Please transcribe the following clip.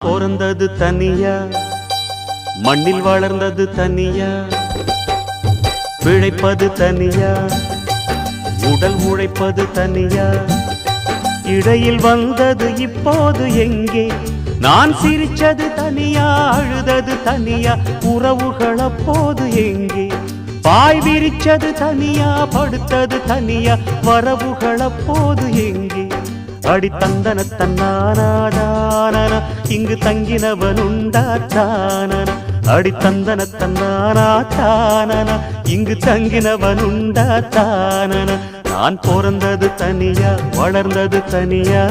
பிறந்தது தனியா, மண்ணில் வளர்ந்தது தனியா, பிழைப்பது தனியா, உடல் உழைப்பது தனியா, இடையில் வந்தது இப்போது எங்கே? நான் சிரிச்சது தனியா, அழுதது தனியா, உறவுகள் அப்போது எங்கே? பாய் விரிச்சது தனியா, படுத்தது தனியா, வரவுகள் அப்போது எங்கே? அடி தந்தன தன்னானாதான இங்கு தங்கினவன் உண்டாத்தான, அடி தந்தன தன்னானாதான இங்கு தங்கினவன் உண்டாத்தான. நான் பிறந்தது தனியா, வளர்ந்தது தனியா.